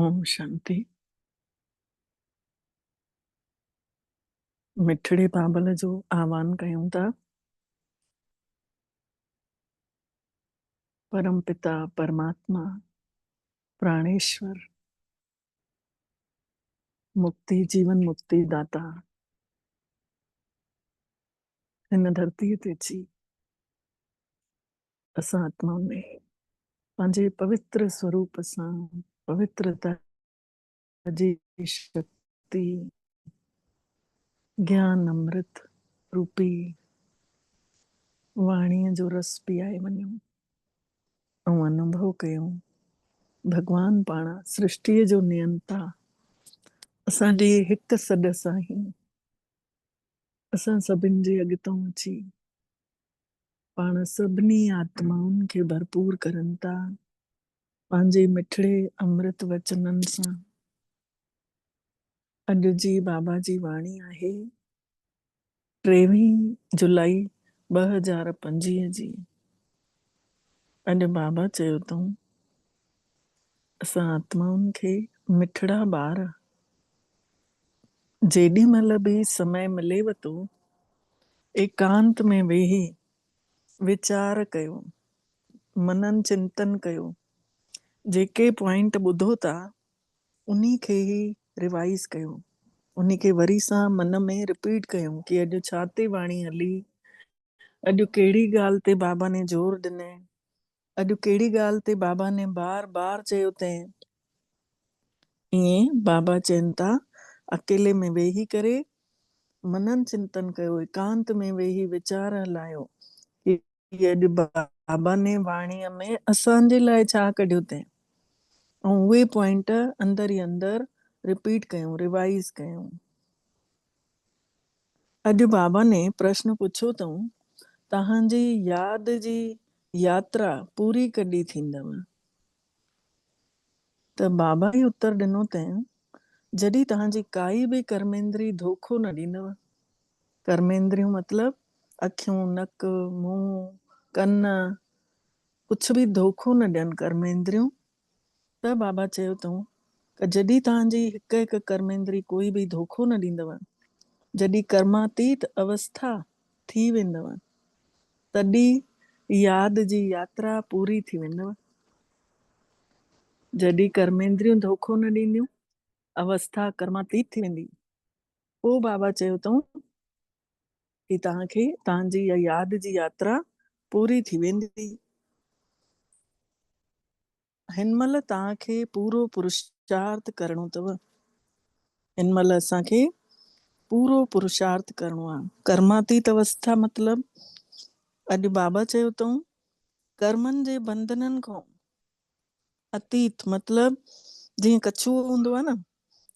ओम शांति। मिठड़े बाबल जो आह्वान कयूं था। परम पिता परमात्मा प्राणेश्वर मुक्ति जीवन मुक्ति दाता इन धरती ते अची असां आत्माउनि में पंहिंजे पवित्र स्वरूप सां पवित्रता जी शक्ति ज्ञान अमृत रूपी वाणीअ जो रस पीआए वञूं ऐं अनुभव कयूं। भगवान पाण सृष्टिअ जो नियंता असांजे हिकु सॾ सां ई असां सभिनि जे अॻितों अची पाण सभिनी आत्माउनि खे भरपूर करनि था पंहिंजे मिठड़े अमृत वचननि सां। अॼु जी बाबा जी वाणी आहे 23 जुलाई 2025 जी। अॼु बाबा चयो अथऊं असां आत्माउनि खे मिठड़ा ॿार जेॾी महिल बि समय मिलेव थो एकांत में वेही वीचार कयो, मनन चिंतन कयो, जेके पॉइंट ॿुधो था उन्ही खे ही रिवाइज कयो, उन्ही खे वरी सां मन में रिपीट कयूं कि अॼु छा ते वाणी हली, अॼु कहिड़ी ॻाल्हि ते बाबा ने जोर ॾिनई, अॼु कहिड़ी ॻाल्हि ते बाबा ने बार बार चयो तंहिं। ईअं बाबा चवनि था अकेले में वेही करे मनन चिंतन कयो, एकांत में वेही वीचार हलायो कि अॼु बाबा ने वाणीअ में असांजे लाइ छा कढियो अथईं ऐं उहे पॉइंट अंदर ई अंदर रिपीट कयूं, रिवाइज कयूं। अॼु बाबा ने प्रश्न पुछो अथऊं तव्हांजी यादि जी यात्रा पूरी कॾहिं थींदव? त बाबा ई उत्तर ॾिनो अथईं जॾहिं तव्हांजी काई बि कर्मेंद्री धोखो न ॾींदव। कर्मेंद्रियूं मतिलब अखियूं, नक, मुंहुं, कन कुछ भी धोखो न ॾियनि कर्मेंद्रियूं। त बाबा चयो अथऊं कि जॾहिं तव्हांजी हिकु हिकु कर्मेंद्री कोई भी धोखो न ॾींदव, जॾहिं कर्मातीत अवस्था थी वेंदव, तॾहिं यादि जी यात्रा पूरी थी वेंदव। जॾहिं कर्मेंद्रियूं धोखो न ॾींदियूं, अवस्था कर्मातीत थी वेंदी, पोइ बाबा चयो अथऊं कि तव्हांखे तव्हांजी इहा यादि जी यात्रा पूरी थी वेंदी। हिन महिल तव्हांखे पूरो पुरुषार्थ करणो अथव। हिन महिल असांखे पूरो पुरुषार्थ करणो आहे। कर्मातीत अवस्था मतलब अॼु बाबा चयो अथऊं कर्मनि जे बंधननि खां अतीत मतलब जीअं कछुओ हूंदो आहे न,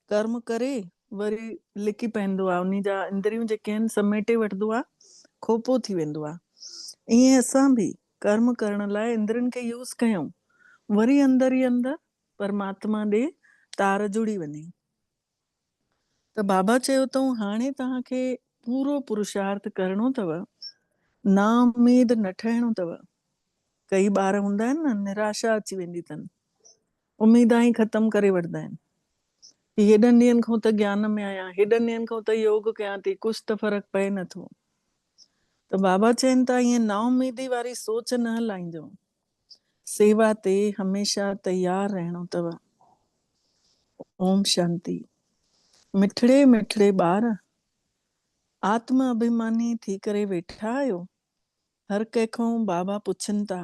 कर्म करे वरी लिकी पवंदो आहे, उन जा इंद्रियूं जेके आहिनि समेटे वठंदो आहे, खोपो थी वेंदो आहे। ईअं असां भी कर्म करण लाइ इंद्रियुनि खे यूज़ कयूं, वरी अंदर ई अंदर परमात्मा ॾे तार जुड़ी वञे। त बाबा चयो अथऊं हाणे तव्हांखे पूरो पुरुषार्थ करणो अथव, ना उम्मीद न ठहिणो अथव। कई ॿार हूंदा आहिनि न, निराशा अची वेंदी अथनि, उम्मीदां ई ख़तम करे वठंदा आहिनि कि हेॾनि ॾींहंनि खां त ज्ञान में आहियां, हेॾनि ॾींहंनि खां त योग कयां थी, कुछ त फ़र्क़ु पए नथो। त बाबा चवनि था ईअं ना उम्मीदी वारी सोच न हलाइजो, सेवा ते हमेशा तैयार रहणो अथव। ओम शांति। मिठड़े मिठड़े ॿार आत्म अभिमानी थी करे वेठा आहियो। हर कंहिंखां बाबा पुछनि था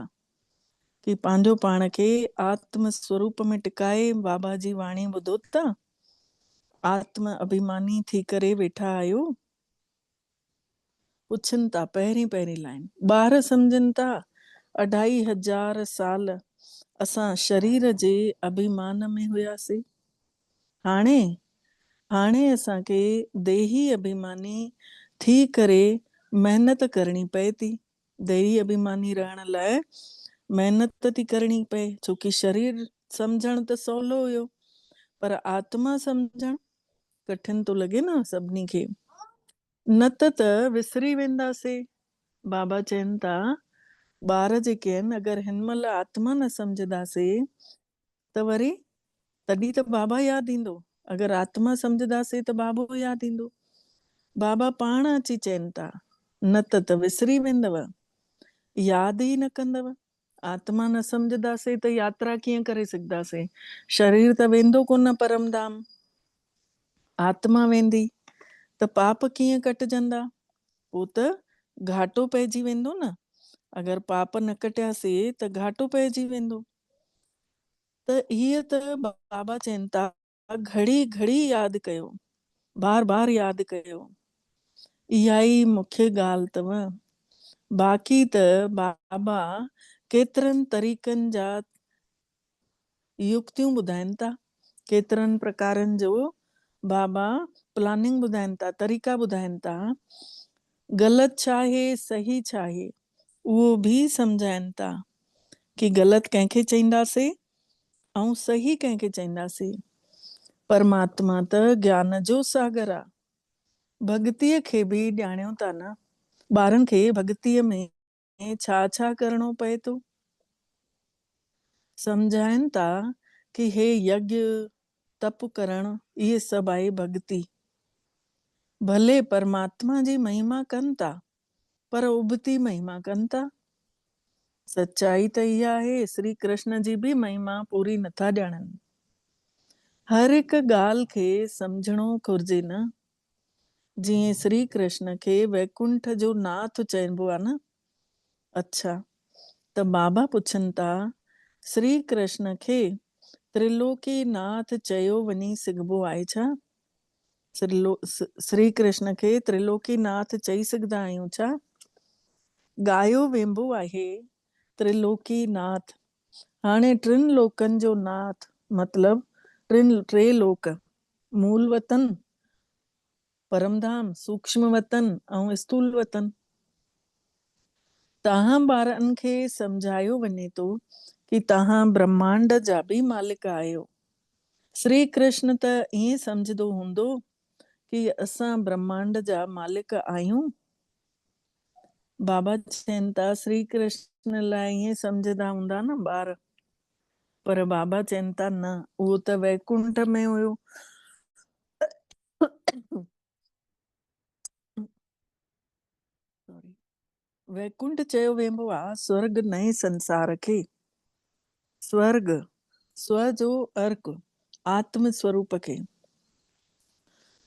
कि पंहिंजो पाण खे आत्म स्वरूप में टिकाए बाबा जी वाणी ॿुधो था? आत्म अभिमानी थी करे वेठा आहियो? पुछनि था पहिरीं पहिरीं लाइन। ॿार सम्झनि था 2500 साल असां शरीर जे अभिमान में हुआसीं, हाणे असांखे देही अभिमानी थी करे मेहनत करणी पए थी। देही अभिमानी रहण लाइ मेहनत थी करणी पए, छोकी शरीर सम्झण त सवलो हुयो, पर आत्मा सम्झण कठिन तो लॻे न सभिनी खे। न त विसरी वेंदासीं। बाबा चवनि था ॿार जेके आहिनि अगरि हिन महिल आत्मा न सम्झंदासीं त वरी तॾहिं त बाबा यादि ईंदो। अगरि आत्मा सम्झंदासीं त बाबो यादि ईंदो। बाबा पाण अची चवनि था, न त विसरी वेंदव, यादि ई न कंदव। आत्मा न सम्झंदासीं त यात्रा कीअं करे सघंदासीं? शरीर त वेंदो कोन परम धाम, आत्मा वेंदी त पाप कीअं कटजंदा? पोइ त घाटो पइजी वेंदो न। अगरि पाप न कटियासीं त घाटो पइजी वेंदो। त हीअ त बाबा चवनि था, घड़ी घड़ी यादि कयो, बार बार यादि कयो। इहा ई मुख्य ॻाल्हि अथव। बाक़ी त बाबा केतिरनि तरीक़नि जा युक्तियूं ॿुधाइनि था, केतिरनि प्रकारनि जो बाबा प्लानिंग ॿुधाइनि था, तरीक़ा ॿुधाइनि था। ग़लति छा आहे, सही छा आहे, उहो बि सम्झाइनि था कि ग़लति कंहिंखे चईंदासीं ऐं सही कंहिंखे चईंदासीं। परमात्मा त ज्ञान जो सागर आहे। भॻतीअ खे बि ॼाणियो था न। ॿारनि खे भॻतीअ में छा छा करिणो पए थो सम्झाइनि था कि हे यज्ञ तप करणु, इहे सभु आहे भॻती। भले परमात्मा जी महिमा कनि था, पर उबती महिमा कनि था। सच्चाई त इहा आहे, श्री कृष्ण जी बि महिमा पूरी नथा ॼाणनि। हर हिकु ॻाल्हि खे सम्झणो घुरिजे न। जीअं श्री कृष्ण खे वैकुंठ जो नाथ चइबो आहे न। अच्छा, त बाबा पुछनि था, श्री कृष्ण खे त्रिलोकी नाथ चयो वञी सघिबो आहे छा? श्री कृष्ण खे त्रिलोकी नाथ चई सघंदा आहियूं छा? ॻायो वेंबो आहे त्रिलोकी नाथ। हाणे टिनि लोकनि जो नाथ मतिलबु टे लोक, मूल वतन, परमधाम, सूक्ष्म वतन ऐं स्थूल वतन। तव्हां ॿारनि खे सम्झायो वञे थो कि तव्हां ब्रह्मांड जा बि मालिक आहियो। श्री कृष्ण त ईअं सम्झंदो हूंदो कि असां ब्रह्मांड जा मालिक आहियूं। बाबा चवनि था श्री कृष्ण लाइ ईअं सम्झंदा हूंदा न ॿार, पर बाबा चवनि था न, उहो त वैकुंठ में हुयो। वैकुंठ चयो वेंदो आहे स्वर्ग नए संसार खे। स्वर्ग, स्व जो अर्क, आत्म स्वरूप खे।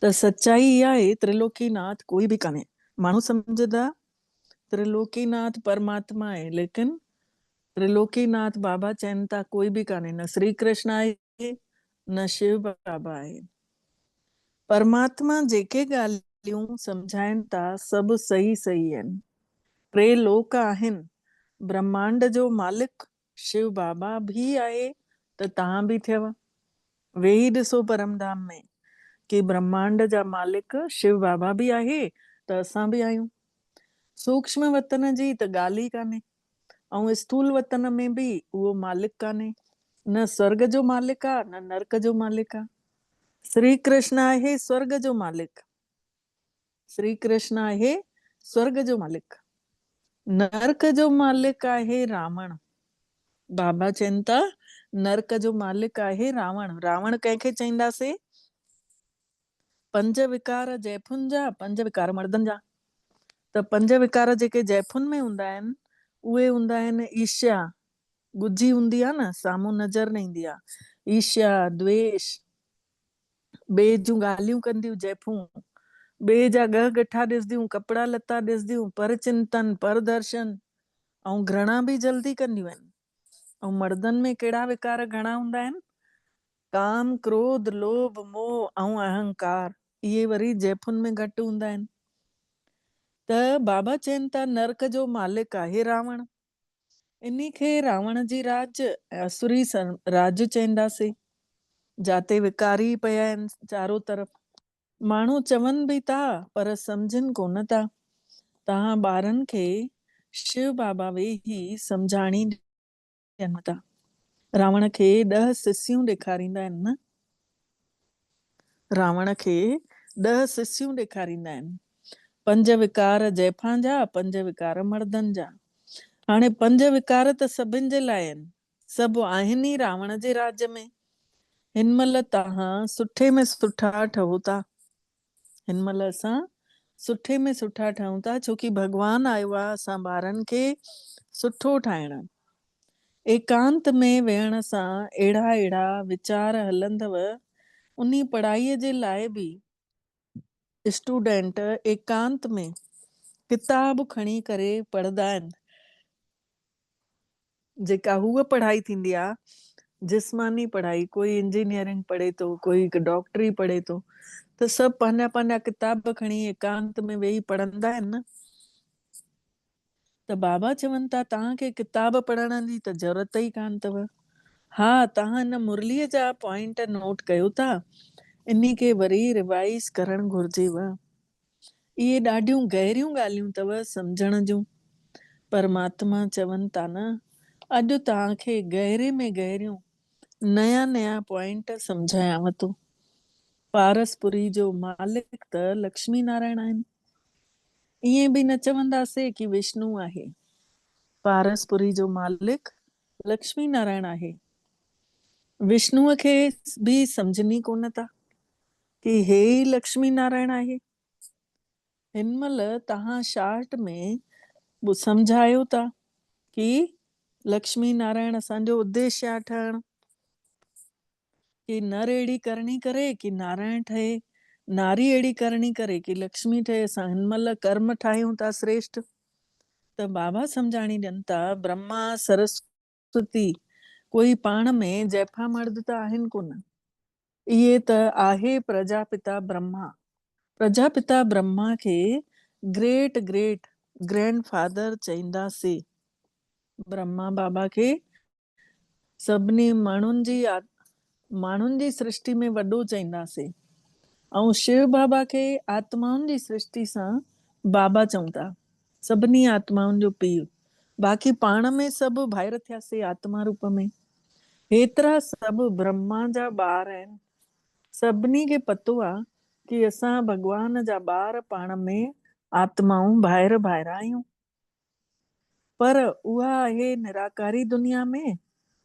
त सच्चाई इहा आहे, त्रिलोकीनाथ कोई बि कान्हे। माण्हू सम्झंदा त्रिलोकीनाथ परमात्मा आहे, लेकिन त्रिलोकीनाथ बाबा चवनि था कोई बि कान्हे। न श्री कृष्ण आहे, न शिव बाबा आहे। परमात्मा जेके ॻाल्हियूं सम्झाइनि था सभु सही सही आहिनि। टे लोक आहिनि, ब्रह्मांड जो मालिक शिव बाबा भी आहे त तव्हां बि थियव। वेही ॾिसो परमधाम में कि ब्रह्मांड जा मालिक शिव बाबा भी आहे त असां बि आहियूं। सूक्ष्म वतन जी त ॻाल्हि ई कान्हे, ऐं स्थूल वतन में बि उहो मालिक कान्हे। न स्वर्ग जो मालिक आहे, न नरक जो मालिक आहे। श्री कृष्ण आहे स्वर्ग जो मालिक। श्री कृष्ण आहे स्वर्ग जो मालिक। नरक जो मालिक आहे रावण। बाबा चवनि था नरक जो मालिक आहे रावण। रावण कंहिंखे चईंदासीं? पंज विकार जैफुनि जा, पंज विकार मर्दनि जा। त पंज विकार जेके जैफुनि में हूंदा आहिनि, उहे हूंदा आहिनि ईर्ष्या, गुझी हूंदी आहे न, साम्हूं नज़र न ईंदी आहे। ईर्ष्या, द्वेष, ॿिए जूं ॻाल्हियूं कंदियूं जैफूं, ॿिए जा ॻह ॻठा ॾिसदियूं, कपिड़ा लता ॾिसदियूं, पर चिंतन, पर दर्शन ऐं घृणा बि जल्दी कंदियूं आहिनि। ऐं मर्दनि में कहिड़ा विकार घणा हूंदा आहिनि? काम, क्रोध, लोभ, मोह ऐं अहंकार। इहे वरी जैफुनि में घटि हूंदा आहिनि। त बाबा चवनि था नरक जो मालिक आहे रावण। इन्ही खे रावण जी राज, असुरी राज चवंदासीं, जाते विकारी पिया आहिनि चारो तरफ़। माण्हू चवनि बि था पर सम्झनि कोन था। तव्हां ॿारनि खे शिव बाबा वेही सम्झाणी ॾियनि था। रावण खे 10 सिसियूं ॾेखारींदा आहिनि न। रावण खे 10 सिसियूं ॾेखारींदा आहिनि। 5 विकार जैफां जा, 5 विकार मर्दनि जा। हाणे 5 विकार त सभिनि जे लाइ आहिनि, सभु आहिनि ई रावण जे राज्य में। हिन महिल तव्हां सुठे में सुठा ठहो था। हिन महिल असां सुठे में सुठा ठहूं था, छोकी भॻवान आयो आहे असां ॿारनि खे सुठो ठाहिण। एकांत में वेहण सां अहिड़ा अहिड़ा वीचार हलंदव। उन्ही पढ़ाईअ जे लाइ बि स्टूडेंट एकांत में किताब खणी करे पढ़ंदा आहिनि। जेका हूअ पढ़ाई थींदी आहे जिस्मानी पढ़ाई, कोई इंजीनियरिंग पढ़े थो, कोई डॉक्टरी पढ़े थो, त सभु पंहिंजा पंहिंजा किताब खणी एकांत में वेही पढ़ंदा आहिनि न। त बाबा चवनि था तव्हांखे किताब पढ़ण जी त ज़रूरत ई कान अथव। हा, तव्हां हिन मुरलीअ जा पॉइंट नोट कयो था, इन्ही खे वरी रिवाइज़ करणु घुर्जेव। इहे ॾाढियूं गहरियूं ॻाल्हियूं अथव सम्झण जूं। परमात्मा चवनि था न, अॼु तव्हांखे गहरे में गहरियूं नया नया पॉइंट सम्झायांव थो। पारसपुरी जो मालिक त लक्ष्मी नारायण आहिनि। ईअं बि न चवंदासीं कि विष्णु आहे। पारसपुरी जो मालिक लक्ष्मी नारायण आहे। विष्णुअ खे बि सम्झनी कोन था कि हे ई लक्ष्मी नारायण आहे। हिन महिल तव्हां शार्ट में सम्झायो था कि लक्ष्मी नारायण असांजो उद्देश्य आहे ठहण, कि नर अहिड़ी करणी करे कि नारायण ठहे, नारी अहिड़ी करणी करे कि लक्ष्मी ठहे। असां हिन महिल कर्म ठाहियूं था श्रेष्ठ। त बाबा सम्झाणी ॾियनि था, ब्रह्मा सरस्वती कोई पाण में जैफा मर्द त आहिनि कोन। इहे त आहे प्रजापिता ब्रह्मा। प्रजापिता ब्रह्मा खे ग्रेट ग्रेट ग्रैंड फादर चईंदासीं। ब्रह्मा बाबा खे सभिनी माण्हुनि जी सृष्टि में वॾो चईंदासीं। ऐं शिव बाबा खे आत्माउनि जी सृष्टि सां बाबा चऊं था, सभिनी आत्माउनि जो पीउ। बाक़ी पाण में सभु भाइर थियासीं आत्मा रूप में। हेतिरा सभु ब्रह्मा जा ॿार आहिनि। सभिनी खे पतो आहे कि असां भॻवान जा ॿार पाण में आत्माऊं भाइर भाइरा आहियूं। पर उहा आहे निराकारी दुनिया में,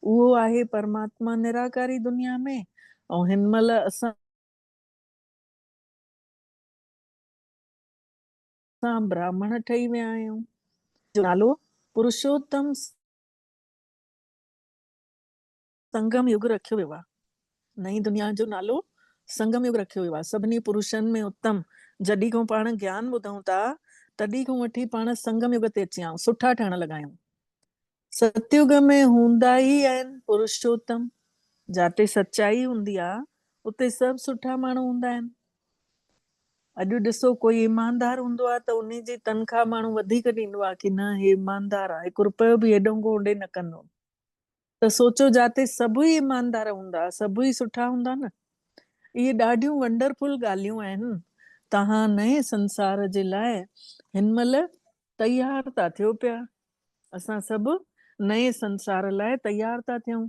उहो आहे परमात्मा निराकारी दुनिया में। ऐं हिन महिल असां ब्राह्मण ठही विया आहियूं। नालो पुरुषोत्तम संगम युग रखियो वियो आहे। नई दुनिया जो नालो संगम युग रखियो वियो आहे। सभिनी पुरुषनि में उत्तम, जॾहिं खां पाण ज्ञान ॿुधूं था तॾहिं खां वठी पाण संगम युग ते अची आहियूं, सुठा ठहण लॻा आहियूं। सतयुग में हूंदा ई आहिनि पुरुषोत्तम। जाते सच्चाई हूंदी आहे उते सभु सुठा माण्हू हूंदा आहिनि। अॼु ॾिसो, कोई ईमानदार हूंदो आहे त उन जी तनख़्वाह माण्हू वधीक ॾींदो आहे कि न हे ईमानदार आहे, 1 रुपयो बि हेॾो होॾे न कंदो। त सोचो, जाते सभु ई ईमानदार हूंदा, सभु ई सुठा हूंदा न। इहे ॾाढियूं वंडरफुल ॻाल्हियूं आहिनि। तव्हां नए संसार जे लाइ हिन महिल तयार था थियो पिया। असां सभु नए संसार लाइ तयार था थियूं।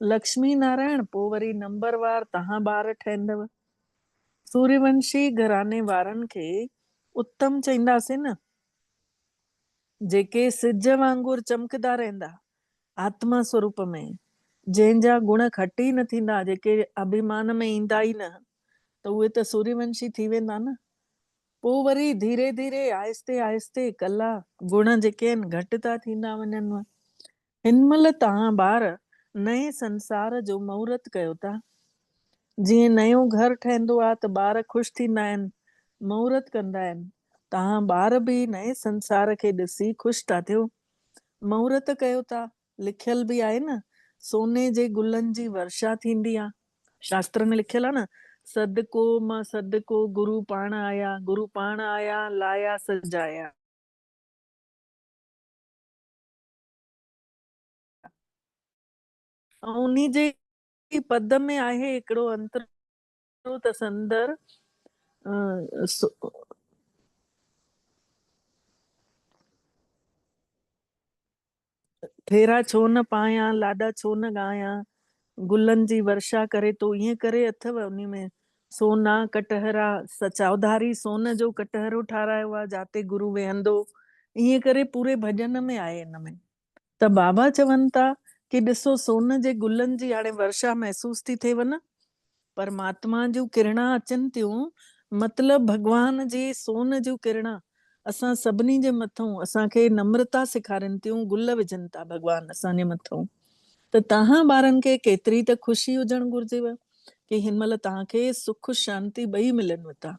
लक्ष्मी नारायण पोइ वरी नंबरवार तव्हां ॿार ठहंदव। सूर्यवंशी घराने वारनि खे उत्तम चईंदासीं न, जेके सिज वांगुरु चमकदा रहंदा आत्मा स्वरूप में, जंहिंजा गुण खटी न थींदा, जेके अभिमान में ईंदा ई न, त उहे त सूर्यवंशी थी वेंदा न। पोइ वरी धीरे धीरे आहिस्ते आहिस्ते कला गुण जेके आहिनि घटि था थींदा वञनि। हिन महिल तव्हां ॿार नए संसार जो महूरत कयो था। जीअं नयो घर ठहंदो आहे त ॿार ख़ुशि थींदा आहिनि, महूरत कंदा आहिनि। तव्हां ॿार बि नए संसार खे ॾिसी ख़ुशि था थियो, महूरत कयो था। लिखियल बि आहे न, सोने जे गुलनि जी वर्षा थींदी आहे। शास्त्र में लिखियल आहे न, सदको मां सदको गुरु पाण आया, गुरु पाण आया लाया सजाया। ऐं उन्ही जे पद में आहे हिकिड़ो अंतर त संदर फेरा छो न पाया, लाॾा छो न ॻाया, गुलनि जी वर्षा करे तो, ईअं करे अथव उन में। सोना कटहरा चौधारी सोन जो कटहरो ठारायो आहे, जाते गुरु वेहंदो, ईअं करे पूरे भॼन में आहे हिन में। त बाबा चवनि था कि ॾिसो, सोन जे गुलनि जी हाणे वर्षा महसूस थी थिएव न। परमात्मा जूं किरणा अचनि थियूं, मतिलब भगवान जी सोन जूं किरणा असां सभिनी जे मथां असांखे नम्रता सेखारनि थियूं, गुल विझनि था भगवान असांजे मथां। त तव्हां ॿारनि खे केतिरी त ख़ुशी हुजणु घुरिजेव कि हिन महिल तव्हांखे सुख शांती ॿई मिलनिव था।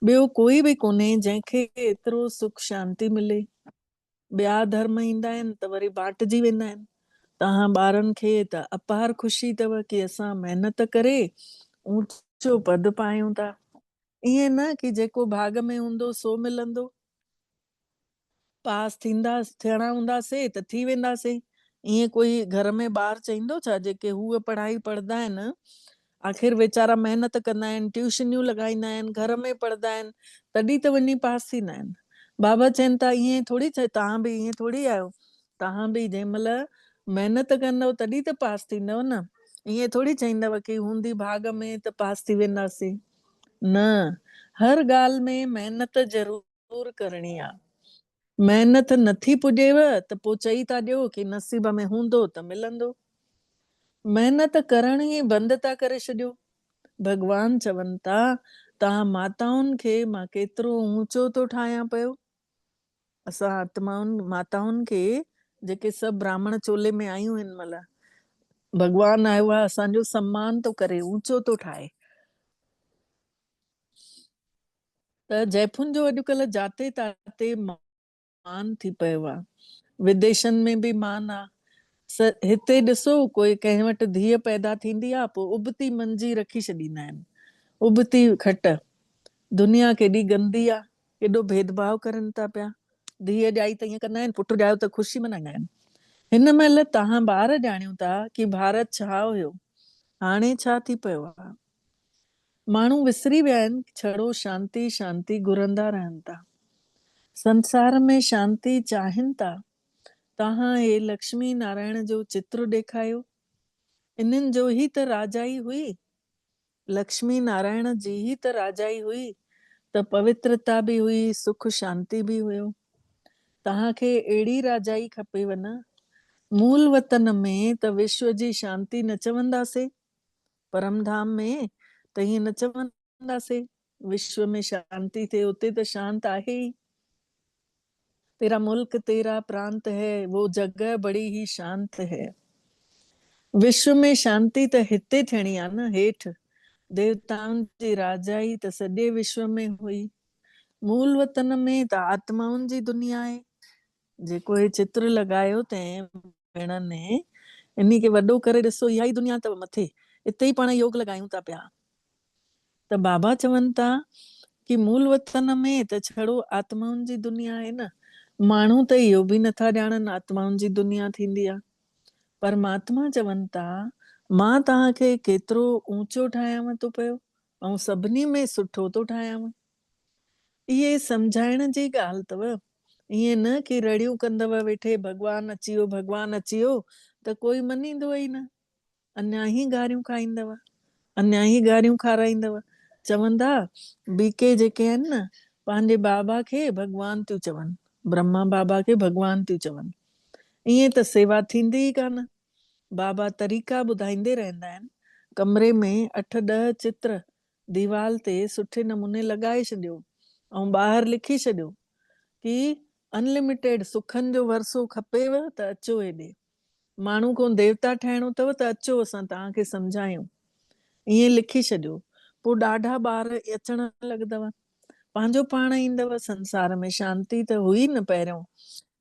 ॿियो कोई बि कोन्हे जंहिंखे एतिरो सुख शांती मिले। ॿिया धर्म ईंदा आहिनि त वरी बांटिजी वेंदा आहिनि। तव्हां ॿारनि खे त अपार ख़ुशी अथव कि असां महिनत करे ऊचो पद पायूं था। ईअं न कि जेको भाग में हूंदो सो मिलंदो। पास थियणा हूंदासीं त थी वेंदासीं। ईअं कोई घर में ॿार चईंदो छा जेके हूअ पढ़ाई पढ़ंदा आहिनि, आख़िर वेचारा महिनत कंदा आहिनि, ट्यूशनियूं लॻाईंदा आहिनि, घर में पढ़ंदा आहिनि, तॾहिं त वञी पास थींदा आहिनि। बाबा चवनि था ईअं थोरी तव्हां बि ईअं थोरी आहियो, तव्हां बि जंहिं महिल महिनत कंदव तॾहिं त पास थींदव न। ईअं थोरी चईंदव कि हूंदी भाग में त पास थी वेंदासीं। न, हर ॻाल्हि में महिनत ज़रूर करणी आहे। महिनत नथी पुॼेव त पोइ चई था ॾियो कि नसीब में हूंदो त मिलंदो। महिनत करण ई बंदि था करे छॾियो। भगवान चवनि था तव्हां माताउनि खे मां केतिरो ऊचो थो ठाहियां पियो। असां आत्माउनि माताउनि खे जेके सभु ब्राह्मण चोले में आयूं हिन महिल, भगवान आयो आहे असांजो सम्मान थो करे, ऊचो थो ठाहे। त जैफुनि जो अॼुकल्ह जाते ताते मान थी पियो आहे। विदेशनि में बि मान आहे। हिते ॾिसो कोई कंहिं वटि धीअ पैदा थींदी आहे पोइ उबती मंजी रखी छॾींदा आहिनि, उबती खट। दुनिया केॾी गंदी आहे, केॾो भेदभाव करनि था पिया। धीअ ॼाई त ईअं कंदा आहिनि, पुटु ॼायो त ख़ुशी मनाईंदा आहिनि। हिन महिल तव्हां ॿार ॼाणियो था कि भारत छा हुयो, हाणे छा थी पियो आहे। माण्हू विसरी विया आहिनि, छड़ो शांती शांती घुरंदा रहनि था। संसार में शांती चाहिनि था। तव्हां हे लक्ष्मी नारायण जो चित्र ॾेखारियो, इन्हनि जो ही त राजाई हुई। लक्ष्मी नारायण जी ही त राजाई हुई, त पवित्रता बि हुई, सुख शांति बि हुयो। तव्हांखे अहिड़ी राजाई खपेव न। मूल वतन में त विश्व जी शांती न चवंदासीं, परम धाम में त हीअं न चवंदासीं विश्व में शांति थे, उते त शांत आहे ही। तेरा मुल्क तेरा प्रांत है, वो जगह बड़ी ही शांत है। विश्व में शांति त हिते थियणी आहे न, हेठि। देवताउनि जी राजाई त सॼे विश्व में हुई। मूल वतन में त आत्माउनि जी दुनिया आहे। जेको हे चित्र लॻायो तंहिं भेण ने, इन खे वॾो करे ॾिसो, इहा ई दुनिया अथव मथे। इते ई पाण योग लॻायूं था पिया। त बाबा चवनि था कि मूल वतन में त छड़ो आत्माउनि जी दुनिया आहे न। माण्हू त इहो बि नथा ॼाणनि आत्माउनि जी दुनिया थींदी आहे। परमात्मा चवनि था मां तव्हांखे केतिरो ऊचो ठाहियांव थो पियो ऐं सभिनी में सुठो थो ठाहियांव। इहे सम्झाइण जी ॻाल्हि अथव। ईअं न कि रड़ियूं कंदव वेठे भगवान अची वियो, भगवान अची वियो, त कोई मञींदो ई न। अञा ई गारियूं खाईंदव, अञा ई गारियूं खाराईंदव। चवंदा बीके जेके आहिनि न, पंहिंजे बाबा खे भगवान थियूं चवनि, ब्रह्मा बाबा खे भगवान थियूं चवनि। ईअं त सेवा थींदी ई कान। बाबा तरीक़ा ॿुधाईंदे रहंदा आहिनि। कमरे में 8-10 चित्र दीवाल ते सुठे नमूने लॻाए छॾियो ऐं ॿाहिरि लिखी छॾियो कि अनलिमिटेड सुखनि जो वरसो खपेव त अचो हेॾे। माण्हू को देवता ठहिणो अथव त अचो असां तव्हांखे सम्झायूं। ईअं लिखी छॾियो। पोइ ॾाढा ॿार अचण लॻंदव, पंहिंजो पाण ईंदव। संसार में शांती त हुई न पहिरियों।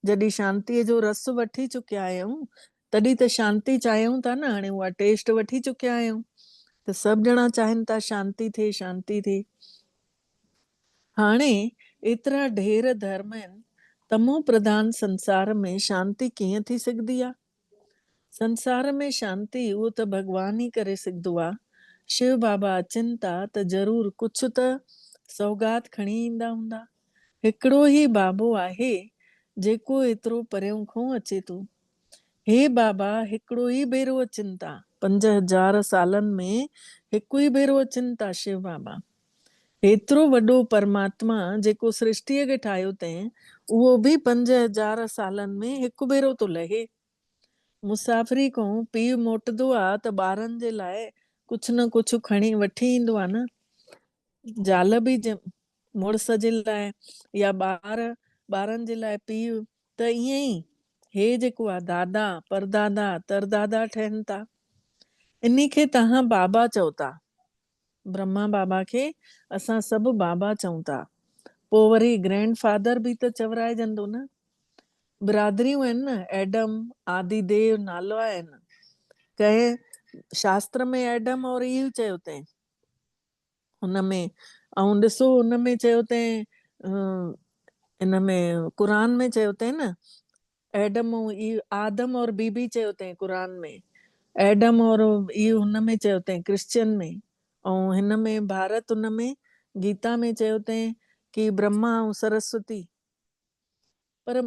जॾहिं शांतीअ जो रस वठी चुकिया आहियूं तॾहिं त शांती चाहियूं था न। हाणे उहा टेस्ट वठी चुकिया आहियूं त सभु ॼणा चाहिनि था शांती थिए, शांती थिए। हाणे एतिरा ढेर धर्म आहिनि, तमो प्रधान संसार में शांती कीअं थी सघंदी आहे। संसार में शांती उहो त भगवान ई करे सघंदो आहे। शिव बाबा अचनि था त ज़रूर कुझु त सौगात खणी ईंदा हूंदा। हिकिड़ो ई बाबो आहे जेको एतिरो परियों खां अचे थो। हे बाबा हिकिड़ो ई भेरो अचनि था, 5000 सालनि में हिकु ई भेरो अचनि था शिव बाबा। एतिरो वॾो परमात्मा जेको सृष्टिअ खे ठाहियो अथईं, उहो बि 5000 सालनि में हिकु भेरो थो लहे। मुसाफ़िरी खां पीउ मोटंदो आहे त ॿारनि जे लाइ कुछ न कुछ खणी वठी ईंदो आहे न। ज़ाल बि मुड़ुस जे लाइ या ॿारनि जे लाइ पीउ, त ईअं ई हे जेको आहे दादा परदादा तरदादा ठहनि था। इन खे तव्हां बाबा चओ था। ब्रह्मा बाबा खे असां सभु बाबा चऊं था। पोइ वरी ग्रैंड फादर बि त चवराइजंदो न। बिरादरियूं आहिनि न, एडम आदिदेव नालो आहिनि। कंहिं शास्त्र में एडम और ईव चयो अथईं हुनमें, ऐं ॾिसो हुनमें चयो अथईं इनमें क़ुरान में चयो अथईं न, एडम और ईव, आदम और बीबी चयो अथईं क़ुरान में, एडम और ईव हुनमें चयो अथईं क्रिश्चियन में, ऐं हिन में भारत हुनमें गीता में चयो अथईं कि ब्रह्मा ऐं सरस्वती। पर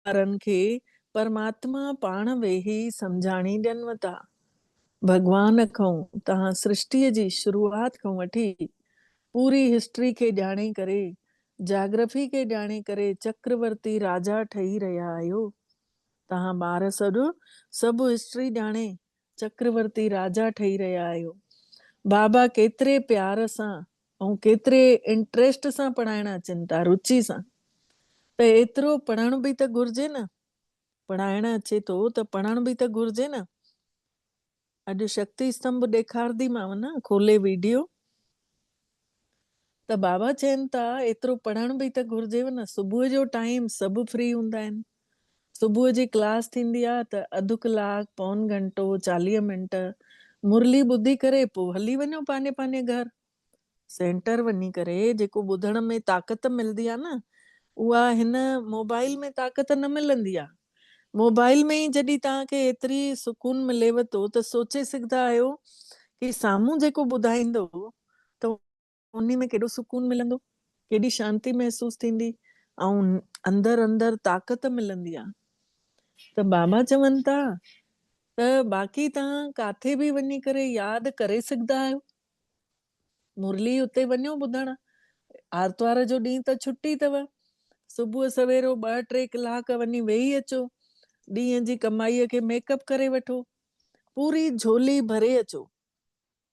ॿारनि खे परमात्मा पाण वेही सम्झाणी ॾियनि था। भॻवान खां तव्हां सृष्टिअ जी शुरूआत खां वठी पूरी हिस्ट्री खे ॼाणे करे, जाग्रफी खे ॼाणे करे चक्रवर्ती राजा ठही रहिया आहियो। तव्हां ॿार सभु हिस्ट्री ॼाणे चक्रवर्ती राजा ठही रहिया आहियो। बाबा केतिरे प्यार सां ऐं केतिरे इंट्रस्ट सां पढ़ाइणु अचनि था, रुचि सां। त एतिरो पढ़ण बि त घुर्जे न। पढ़ाइणु अचे थो त पढ़ण बि त घुर्जे न। अॼु शक्ति स्तंभ ॾेखारंदीमांव न खोले वीडियो। त बाबा चवनि था एतिरो पढ़ण बि त घुर्जेव न। सुबुह जो टाइम सभु फ्री हूंदा आहिनि। सुबुह जी क्लास थींदी आहे त अधु कलाक पौन घंटो 40 मिंट मुरली ॿुधी करे पोइ हली वञो पंहिंजे पंहिंजे घर। सेंटर वञी करे जेको ॿुधण में ताक़त मिलंदी आहे न, उहा हिन मोबाइल में ताक़त न मिलंदी आहे। मोबाइल में ई जॾहिं तव्हांखे एतिरी सुकून मिलेव थो त सोचे सघंदा आहियो कि साम्हूं जेको ॿुधाईंदो त उन में केॾो सुकून मिलंदो, केॾी शांती महसूस थींदी, ऐं अंदर ताक़त मिलंदी आहे। त बाबा चवनि था त बाक़ी तव्हां काथे बि वञी करे यादि करे सघंदा आहियो। मुरली उते वञो ॿुधण। आर्तवार जो ॾींहुं त छुटी अथव। सुबुह सवेरो 2-3 कलाक वञी वेही अचो। ॾींहं जी कमाईअ खे मेकअप करे वठो। पूरी झोली भरे अचो।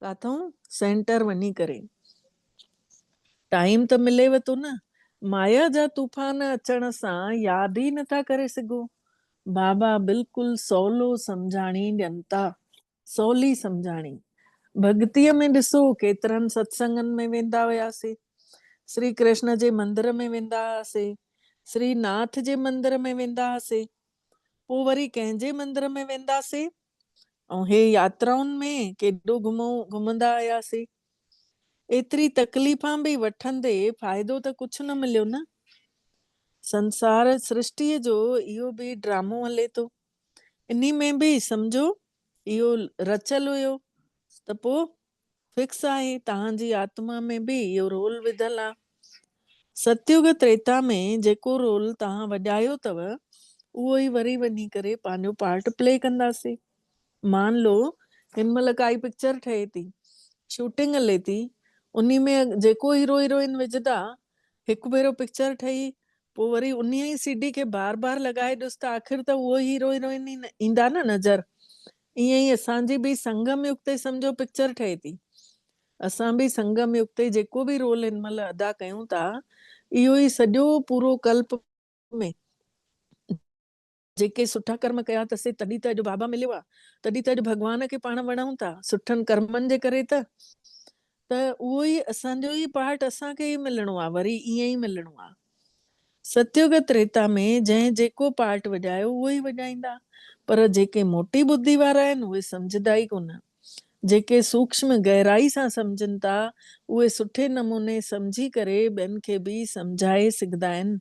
काथऊं? सेंटर वञी करे। टाइम त मिलेव थो न। माया जा तूफ़ान अचण सां यादि ई नथा करे सघो। बाबा बिल्कुलु सवलो सम्झाणी ॾियनि था। सवली सम्झाणी। भक्तीअ में ॾिसो केतिरनि सत्संगनि में वेंदा हुआसीं। श्री कृष्ण जे मंदिर में वेंदा हुआसीं, श्री नाथ जे मंदिर में वेंदा हुआसीं, पोइ वरी कंहिंजे मंदिर में वेंदासीं, ऐं हे यात्राउनि में केॾो घुमंदा हुआसीं। एतिरी तकलीफ़ां बि वठंदे फ़ाइदो त कुझु न मिलियो न। संसार सृष्टिअ जो इहो बि ड्रामो हले थो। इन में बि सम्झो इहो रचियलु हुयो त पोइ फिक्स आहे तव्हांजी आत्मा में बि इहो रोल विधल आहे। सतयुग त्रेता में जेको रोल तव्हां वॼायो अथव उहो ई वरी वञी करे पंहिंजो पार्ट प्ले कंदासीं। मान लो हिन महिल काई पिक्चर ठहे थी, शूटिंग हले थी, उन में जेको हीरो हीरोइन विझंदा, हिकु भेरो पिक्चर ठही पोइ वरी उन ई सीडी खे बार बार लॻाए ॾिस त आख़िर त उहो हीरो हीरोइन ई ईंदा न नज़र। ईअं ई असांजी बि संगम युग ते सम्झो पिक्चर ठहे थी। असां बि संगम युग ते जेको बि रोल हिन महिल अदा कयूं था, इहो ई सॼो पूरो कल्प में जेके सुठा कर्म कया अथसीं तॾहिं त अॼु बाबा मिलियो आहे, तॾहिं त अॼु भॻवान खे पाण वणूं था सुठनि कर्मनि जे करे। त उहो ई असांजो ई पार्ट असांखे ई मिलणो आहे, वरी ईअं ई मिलणो आहे। सतयुग त्रेता में जंहिं जेको पार्ट वॼायो उहो ई वॼाईंदा, पर जेके मोटी ॿुधी वारा आहिनि उहे सम्झंदा ई कोन। जेके सूक्ष्म गहराई सां सम्झनि था उहे सुठे नमूने सम्झी करे ॿियनि खे बि सम्झाए सघंदा आहिनि।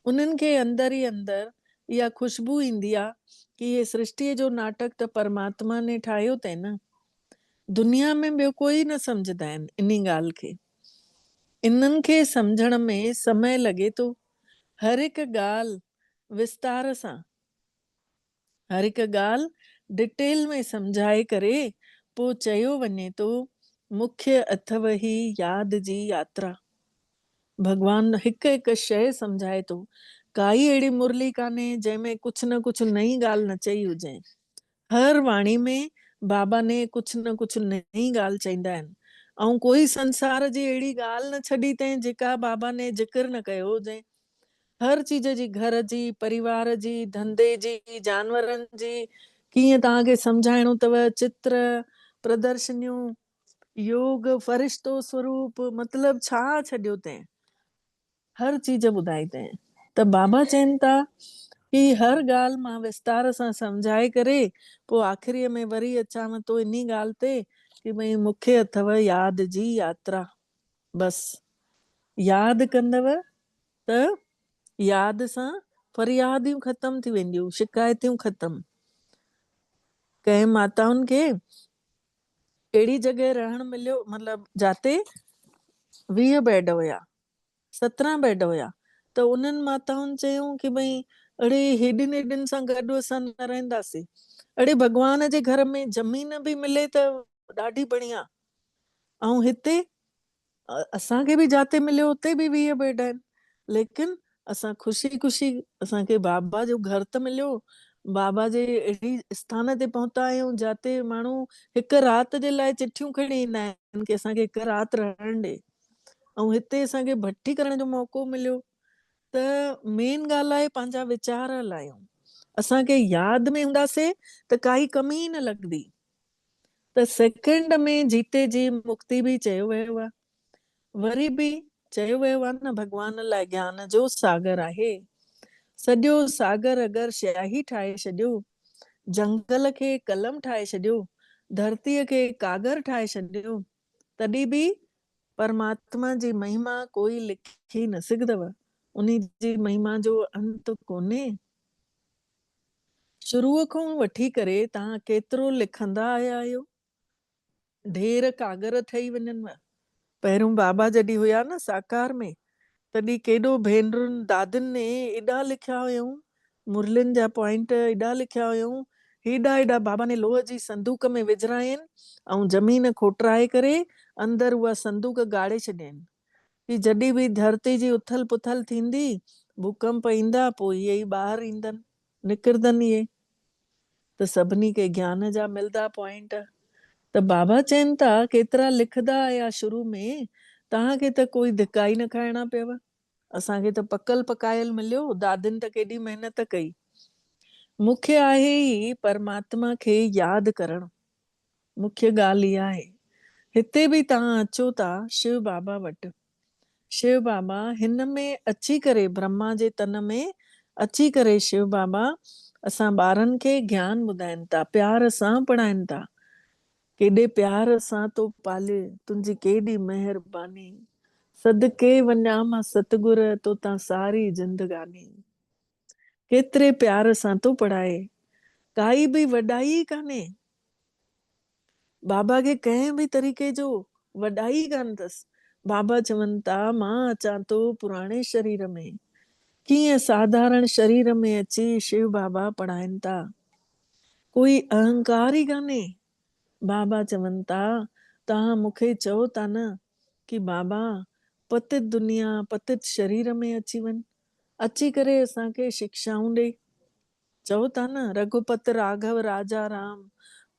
उन्हनि खे अंदर ई अंदर इहा ख़ुशबू ईंदी आहे कि हे सृष्टिअ जो नाटक त परमात्मा ने ठाहियो अथई न। दुनिया में ॿियो कोई न सम्झंदा आहिनि इन ॻाल्हि खे। इन्हनि खे सम्झण में समय लॻे थो। हर हिकु ॻाल्हि विस्तार सां, हर हिकु ॻाल्हि डिटेल में सम्झाए करे पोइ चयो वञे थो मुख्य अथव ही यादि जी यात्रा। भॻवान हिकु हिकु शइ सम्झाए थो काई अहिड़ी मुरली कान्हे जंहिंमें कुछ न कुछ नई ॻाल्हि न चई हुजे। हर वाणी में बाबा ने कुछ न कुछ नई ॻाल्हि चईंदा आहिनि। ऐं कोई संसार जी अहिड़ी ॻाल्हि न छॾी अथईं जेका बाबा ने ज़िक्र न कयो हुजे। हर चीज जी, घर जी, परिवार जी, धंधे जी, जानवरनि जी, कीअं तव्हांखे सम्झाइणो अथव, चित्र, प्रदर्शनियूं, योग, फरिश्तो स्वरूप, मतलब छा छॾियो अथईं, हर चीज ॿुधाई अथईं। त बाबा चवनि था कि हर ॻाल्हि मां विस्तार सां सम्झाए करे पोइ आख़िरीअ में वरी अचांव थो इन्ही ॻाल्हि ते कि भई मूंखे अथव यादि जी यात्रा। बस यादि कंदव त यादि सां फरियादियूं ख़तम थी वेंदियूं, शिकायतियूं ख़तम। कंहिं माताउनि खे अहिड़ी जॻह रहण मिलियो, मतलब जाते 20 बेड हुया, 17 बेड हुया, त उन्हनि माताउनि चयूं कि भई अड़े हेॾिन हेॾिन सां गॾु असां न रहंदासीं, अड़े भॻवान जे घर में ज़मीन बि मिले त ॾाढी बढ़िया। ऐं हिते असांखे बि जाते मिलियो उते बि 20 बेड आहिनि, लेकिन असां ख़ुशी ख़ुशी असांखे बाबा जो घर त मिलियो, बाबा जे अहिड़ी स्थान ते पहुता आहियूं जाते माण्हू हिकु राति जे लाइ चिठियूं खणी ईंदा आहिनि कि असांखे हिकु राति रहण ॾे। ऐं हिते असांखे भट्टी करण जो मौक़ो मिलियो। त मेन ॻाल्हि आहे पंहिंजा वीचार हलायूं। असांखे यादि में हूंदासीं त काई कमी ई न लॻंदी। त सेकेंड में जीते जी मुक्ति बि चयो वियो आहे। वरी बि चयो वियो आहे न, भॻवान लाइ ज्ञान जो सागर आहे। सॼो सागर अगरि स्याही ठाहे छॾियो, जंगल खे कलम ठाहे छॾियो, धरतीअ खे कागर ठाहे छॾियो, तॾहिं बि परमात्मा जी महिमा कोई लिखी न सघंदव। उन जी महिमा जो अंत कोन्हे। शुरूअ खां वठी करे तव्हां केतिरो लिखंदा आया आहियो, ढेर कागर ठही वञनव। पहिरियों बाबा जॾहिं हुया न साकार में, तॾहिं केॾो भेनरुनि दादियुनि ने एॾा लिखिया हुयऊं, मुरलियुनि जा पॉइंट एॾा लिखिया हुयऊं, हेॾा हेॾा बाबा ने लोह जी संदूक में विझरायनि ऐं ज़मीन खोटराए करे अंदरि उहा संदूक गाड़े छॾियनि कि जॾहिं बि धरती जी उथल पुथल थींदी, भूकंप ईंदा, पोइ इहे ई ॿाहिरि ईंदनि, निकिरंदनि इहे। त सभिनी खे ज्ञान जा मिलंदा पॉइंट। त बाबा चवनि था केतिरा लिखंदा आया शुरू में, तव्हांखे त कोई धिका ई न खाइणा पियव। असांखे त पकल पकायल मिलियो, दादियुनि त केॾी महिनत कई। मुख्य आहे ई परमात्मा खे यादि करणु, मुख्य ॻाल्हि इहा आहे। हिते बि तव्हां अचो था शिव बाबा वटि। शिव बाबा हिन में अची करे, ब्रह्मा जे तन में अची करे शिव बाबा असां ॿारनि खे ज्ञान ॿुधाइनि था, प्यार सां पढ़ाइनि था। केॾे प्यार सां तो पाले, तुंहिंजी केॾी महिरबानी, सदके वञा मां सतगुर तो तां सारी जिंदगानी। केतिरे प्यार सां तो पढ़ाए, काई बि वॾाई कान्हे। बाबा खे कंहिं बि तरीक़े जो वॾाई कान अथसि। बाबा चवनि था मां अचां थो पुराणे शरीर में, कीअं साधारण शरीर में अची शिव बाबा पढ़ाइनि था। कोई अहंकार ई कान्हे। बाबा चवनि था तव्हां मूंखे चओ था न कि बाबा पतित दुनिया पतित शरीर में अची वञ, अची करे असांखे शिक्षाऊं ॾे। चओ था न, रघुपत राघव राजा राम,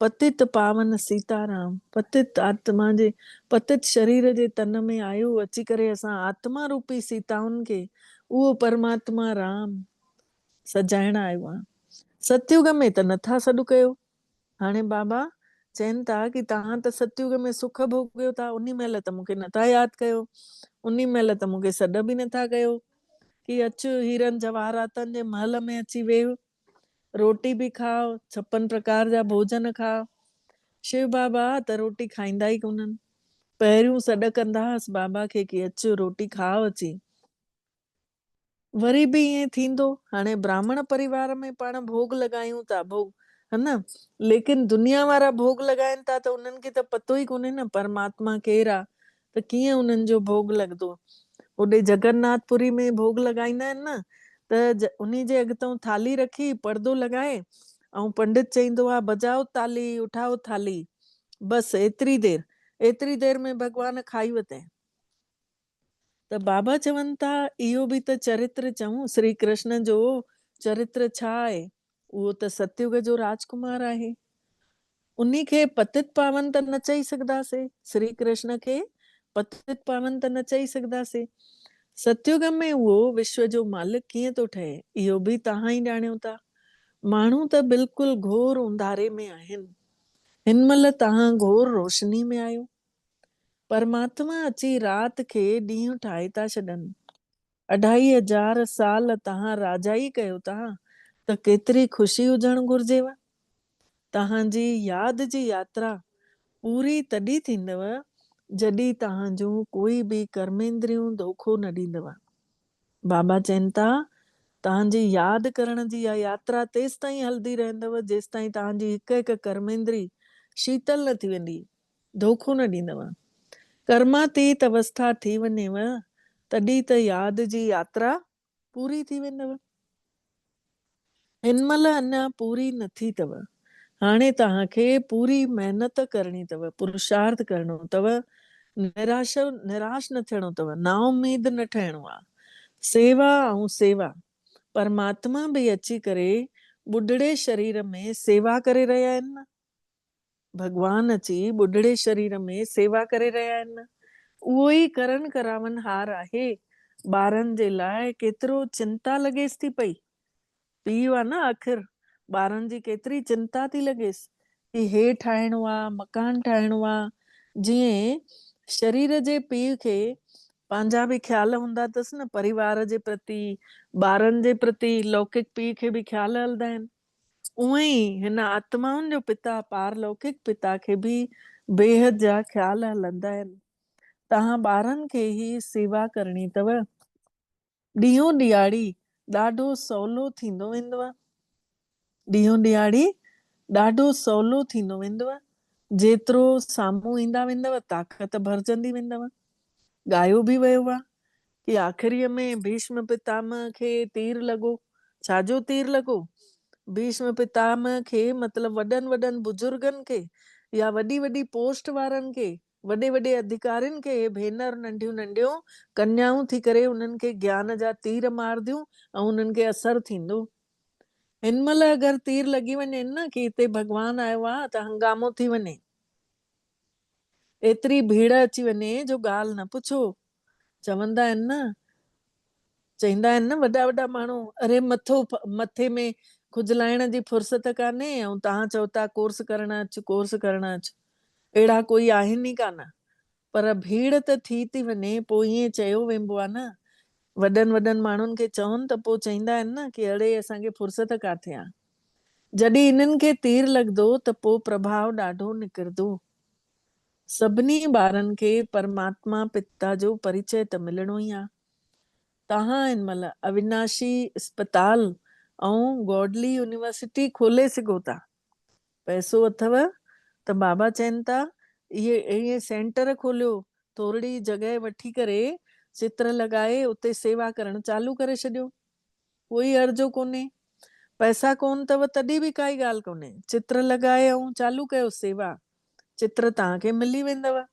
पतित पावन सीताराम। पतित आत्मा जे पतित शरीर जे तन में आयो, अची करे असां आत्मा रूपी सीताउनि खे उहो परमात्मा राम सजाइण आयो आहे। सतयुग में त नथा सॾु कयो। हाणे बाबा चवनि था कि तव्हां त सतयुग में सुख भोॻियो था, उन महिल त मूंखे नथा यादि कयो, उन महिल त मूंखे सॾ बि नथा कयो कि अचु हीरनि जवाहरातनि जे महल में अची वेहो, रोटी बि खाओ, 56 प्रकार जा भोजन खाओ। शिव बाबा त रोटी खाईंदा ई कोन्हनि। पहिरियों सॾ कंदा हुअसि बाबा खे कि अचु रोटी खाओ अची। वरी बि ईअं थींदो। हाणे ब्राह्मण परिवार में पाण भोग लॻायूं था, भोग है न, लेकिन दुनिया वारा भोग लॻाइनि था त उन्हनि खे त पतो ई कोन्हे न परमात्मा केरु आहे, त कीअं उन्हनि जो भोग लॻंदो। होॾे जगन्नाथपुरी में भोग लॻाईंदा आहिनि न, त उन जे अॻितां थाली रखी पर्दो लॻाए ऐं पंडित चईंदो आहे बजाओ ताली, उठाओ थाली, बसि एतिरी देर में भॻवान खाई वरितईं। त बाबा चवनि था इहो बि त चरित्र चऊं, श्री कृष्ण जो चरित्र छा आहे? उहो त सतयुग जो राजकुमार आहे। उन्ही खे पतित पावन त न चई सघंदासीं, श्री कृष्ण खे पतित पावन त न चई सघंदासीं। सतयुग में उहो विश्व जो मालिक कीअं थो ठहे, इहो बि तव्हां ई ॼाणियो था। माण्हू त बिल्कुलु घोर उंधारे में आहिनि, हिन महिल तव्हां घोर रोशनी में आहियो। परमात्मा अची राति खे ॾींहुं ठाहे था छॾनि। 2500 साल तव्हां राजाई कयो था, त केतिरी ख़ुशी हुजणु घुर्जेव। तव्हांजी यादि जी यात्रा पूरी तॾहिं थींदव जॾहिं तव्हां कोई बि कर्मेंद्रियूं धोखो न ॾींदव। बाबा चवनि था तव्हांजी यादि करण जी इहा यात्रा तेसि ताईं हलंदी रहंदव जेसि ताईं तव्हांजी हिकु हिकु कर्मेंद्री शीतल न थी वेंदी, धोखो न ॾींदव। कर्मातीत अवस्था थी वञेव तॾहिं त यादि जी यात्रा पूरी थी वेंदव। हिन महिल अञा पूरी न थी अथव। हाणे तव्हांखे पूरी महिनत करणी अथव, पुरुषार्थ करणो अथव, निराश न थियणो अथव, नाउमीद न ठहिणो आहे। सेवा ऐं सेवा, परमात्मा बि अची करे ॿुढड़े शरीर में सेवा करे रहिया आहिनि न। भगवान अची ॿुढड़े शरीर में सेवा करे रहिया आहिनि न। उहो ई करण करावन हार आहे। ॿारनि जे लाइ केतिरो चिंता लॻेसि थी पई, पीउ आहे न आख़िर, ॿारनि जी केतिरी चिंता थी लॻेसि कि हे ठाहिणो आहे, मकान ठाहिणो आहे। जीअं शरीर जे पीउ खे पंहिंजा बि ख्याल हूंदा अथसि न, परिवार जे प्रति, ॿारनि जे प्रति, लौकिक पीउ खे बि ख्याल हलंदा आहिनि। उअं ई हिन आत्माउनि जो पिता, पारलौकिक पिता खे बि बेहद जा ख्याल हलंदा आहिनि। तव्हां ॿारनि खे ई सेवा करणी अथव। ॾींहों ॾियारी ॾाढो सवलो थींदो वेंदव। ॾींहों ॾियारी ॾाढो सवलो थींदो वेंदव। जेतिरो साम्हूं ईंदा वेंदव ताक़त भरजंदी वेंदव। ॻायो बि वियो आहे कि आख़िरीअ में भीष्म पितामह खे तीर लॻो। छाजो तीर लॻो? भीष्म पितामह खे मतिलबु वॾनि वॾनि बुजुर्गनि खे या वॾी वॾी पोस्ट वारनि खे, वॾे वॾे अधिकारियुनि खे भेनर नंढियूं नंढियूं कन्याऊं थी करे उन्हनि खे ज्ञान जा तीर मारदियूं ऐं उन्हनि खे असरु थींदो। हिन महिल अगरि तीर लॻी वञे न कि हिते भॻवानु आयो आहे त हंगामो थी वञे, एतिरी भीड़ अची वञे जो ॻाल्हि न पुछो। चवंदा आहिनि न, चईंदा आहिनि न वॾा वॾा माण्हू, अरे मथे में खुजलाइण जी फुर्सत कान्हे ऐं तव्हां चओ था कोर्स करणु अचु, कोर्स करणु अचु। अहिड़ा कोई आहिनि ई कान। पर भीड़ त थी वञे पोइ ईअं चयो वेंबो आहे न, वॾनि वॾनि माण्हुनि खे चवनि त पोइ चईंदा आहिनि न कि अड़े असांखे फुर्सत किथे आहे। जॾहिं इन्हनि खे तीर लॻंदो त पोइ प्रभाव ॾाढो निकिरंदो। सभिनी ॿारनि खे परमात्मा पिता जो परिचय त मिलणो ई आहे। तव्हां हिन महिल अविनाशी अस्पताल ऐं गॉडली यूनिवर्सिटी खोले सघो था। पैसो अथव त बाबा चवनि था इहे सेंटर खोलियो, थोरी जॻह वठी करे चित्र लॻाए उते सेवा करणु चालू करे छॾियो। कोई अर्ज़ो कोन्हे, पैसा कोन अथव तॾहिं बि काई ॻाल्हि कोन्हे। चित्र लॻाए ऐं चालू कयो सेवा, चित्र तव्हांखे मिली वेंदव।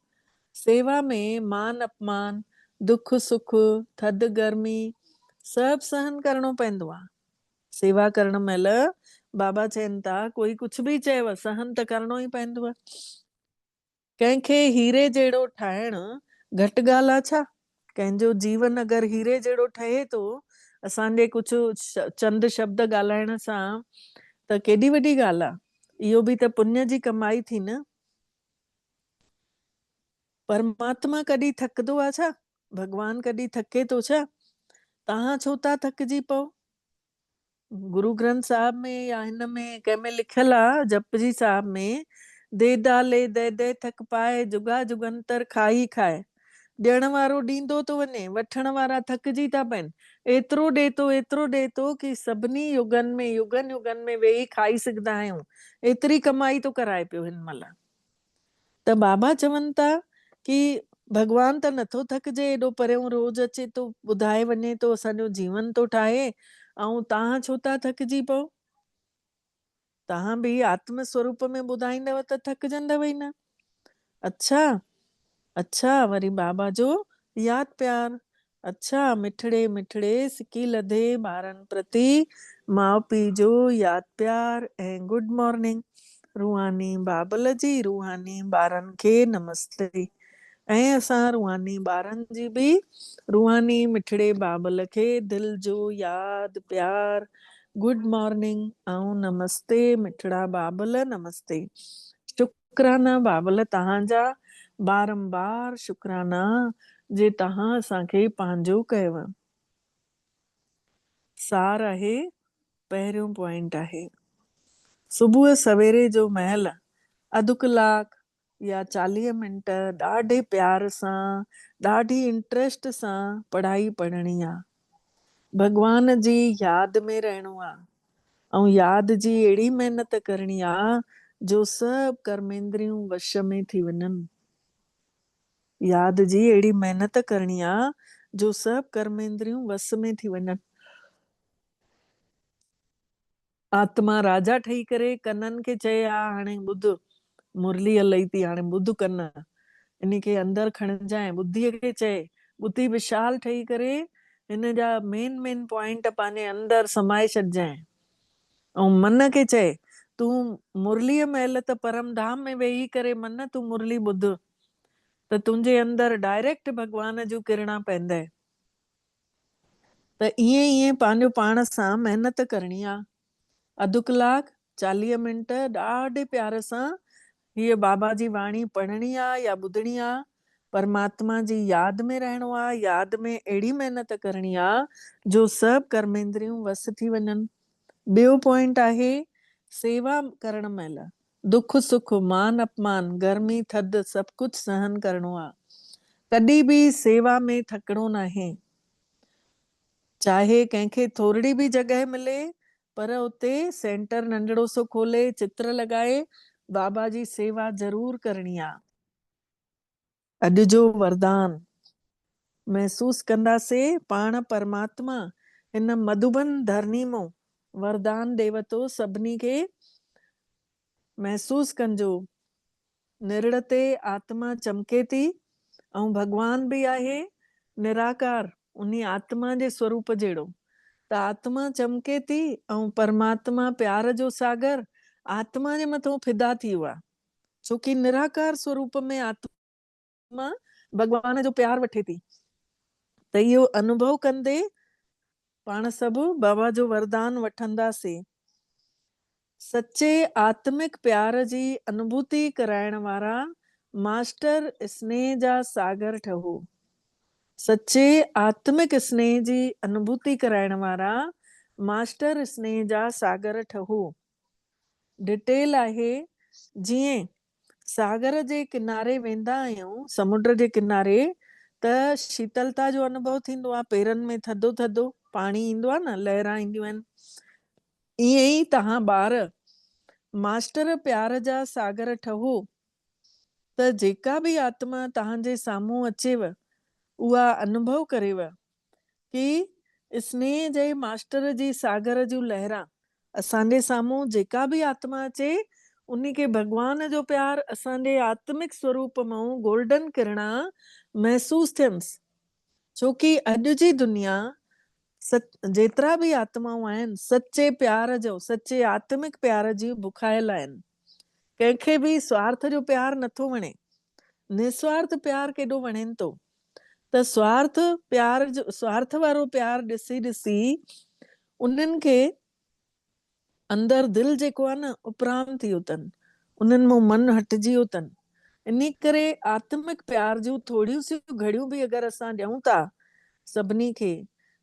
सेवा में मान अपमान, दुख सुख, थधि गर्मी सभु सहन करणो पवंदो आहे। सेवा करण महिल बाबा चवनि था कोई कुझु बि चयव सहन त करणो ई पवंदव। कंहिंखे हीरे जहिड़ो ठाहिणु घटि ॻाल्हि आहे छा? कंहिंजो जीवन अगरि हीरे जहिड़ो ठहे थो असांजे कुझु चंद शब्द ॻाल्हाइण सां त केॾी वॾी ॻाल्हि आहे। इहो बि त पुण्य जी कमाई थी न। परमात्मा कॾहिं थकंदो आहे छा? भॻवानु कॾहिं थके थो छा? तव्हां छो था थकिजी पओ? गुरु ग्रंथ साहिब में या हिन में कंहिंमें लिखियल आहे जपजी साहिब में, दे डाले दे दे थक पाए, जुगा जुगंतर खाई खाए। ॾियण वारो ॾींदो थो वञे, वठण वारा थकिजी था पइनि। एतिरो ॾे थो कि सभिनी युगनि में वेही खाई सघंदा आहियूं। एतिरी कमाई थो कराए पियो हिन महिल। त बाबा चवनि था कि भॻवान त नथो थकिजे, एॾो परियों रोज़ अचे थो, ॿुधाए वञे थो, असांजो जीवन थो ठाहे, ऐं तव्हां छो था थकिजी पओ? तव्हां बि आत्म स्वरूप में ॿुधाईंदव त थकिजंदव ई न। अच्छा वरी बाबा जो यादि प्यार, अच्छा मिठड़े मिठड़े सिकी लधे ॿारनि प्रति माउ पीउ जो यादि प्यार ऐं गुड मॉर्निंग। रूहानी बाबल जी रूहानी ॿारनि खे नमस्ते। ऐं असां रूहानी ॿारनि जी बि रूहानी मिठड़े बाबल खे दिलि जो यादि प्यार गुड मॉर्निंग ऐं नमस्ते मिठड़ा बाबल नमस्ते। शुक्राना बाबल तव्हांजा बारंबार शुक्राना जे तव्हां असांखे पंहिंजो कयव। सार आहे पहिरियों पॉइंट आहे सुबुह सवेरे जो महिल अधु कलाकु या 40 मिंट ॾाढे प्यार सां ॾाढी इंट्रस्ट सां पढ़ाई पढ़णी आहे। भॻवान जी यादि में रहणो आहे ऐं यादि जी अहिड़ी महिनत करणी आहे जो सभु कर्मेंद्रियूं वश में थी वञनि। यादि जी अहिड़ी महिनत करणी आहे जो सभु कर्मेंद्रियूं वस में थी वञनि। आत्मा राजा ठही करे कननि खे चए हा हाणे ॿुध मुरली हलई थी हाणे ॿुध कन इन खे अंदरि खणजांइ। ॿुद्धीअ खे चए ॿुधी विशाल ठही करे हिन जा मेन पॉइंट पंहिंजे अंदरि समाए छॾिजांइ। ऐं मन खे चए तूं मुरलीअ महिल त परम धाम में वेही करे मन तूं मुरली ॿुध त तुंहिंजे अंदरि डायरेक्ट भॻवान जूं किरणा पवंदई। त ईअं पंहिंजो पाण सां महिनत करणी आहे। अधु कलाकु 40 मिंट ॾाढे प्यार सां हीअ बाबा जी वाणी पढ़णी आहे या ॿुधणी आहे। परमात्मा जी यादि में रहणो आहे। यादि में अहिड़ी महिनत करणी आहे जो सभु कर्मेंद्रियूं वस थी वञनि। ॿियो पॉइंट आहे सेवा करण महिल दुख सुख मान अपमान गर्मी थधि सभु कुझु सहन करणो आहे। कॾहिं बि सेवा में थकणो नाहे। चाहे कंहिंखे थोरी बि जॻह मिले पर उते सेंटर नंढड़ो सो खोले चित्र लॻाए बाबा जी सेवा ज़रूर करणी आहे। अॼु जो वरदान महसूस कंदासीं पाण परमात्मा हिन मधुबन धरनी मां वरदान ॾेव थो सभिनी खे। महसूस कजो निरड़ ते आत्मा चमके थी ऐं भॻवान बि आहे निराकार उन आत्मा जे स्वरूप जहिड़ो। त आत्मा चमके थी ऐं परमात्मा प्यार जो सागर आत्मा जे मथां फिदा थी वियो आहे छोकी निराकार स्वरूप में आत्मा भॻवान जो प्यार वठे थी। त इहो अनुभव कंदे पाण सभु बाबा जो वरदान वठंदासीं। सचे आत्मिक प्यार जी अनुभूति कराइण वारा मास्टर स्नेह जा सागर ठहो। सचे आत्मिक स्नेह जी अनुभूति कराइण वारा मास्टर स्नेह जा सागर ठहो। डिटेल आहे जीअं सागर जे किनारे वेंदा आहियूं समुंड जे किनारे त शीतलता जो अनुभव थींदो आहे। पेरनि में थधो थधो पाणी ईंदो आहे न लहरा ईंदियूं आहिनि। ईअं ई तव्हां ॿार मास्टर प्यार जा सागर ठहो त जेका बि आत्मा तव्हांजे साम्हूं अचेव उहा अनुभव करेव कि स्नेह जे मास्टर जी सागर जूं लहरां असांजे साम्हूं जेका बि आत्मा अचे उन खे भॻवान जो प्यार असांजे आत्मिक स्वरूप मां गोल्डन किरणा महसूस थियनिसि। छोकी अॼु जी दुनिया जेतिरा बि आत्माऊं आहिनि सचे प्यार जो सचे आत्मिक प्यार जी बुखायल आहिनि। कंहिंखे बि स्वार्थ जो प्यार नथो वणे। निस्वार्थ प्यार केॾो वणेनि थो। त स्वार्थ प्यार जो स्वार्थ वारो प्यार ॾिसी ॾिसी उन्हनि खे अंदरि दिलि जेको आहे न उपराम थी वियो अथनि। उन्हनि मां मन हटिजी वियो अथनि। इन करे आत्मिक प्यार जूं थोड़ियूं सी घड़ियूं बि अगरि असां ॾियूं था सभिनी खे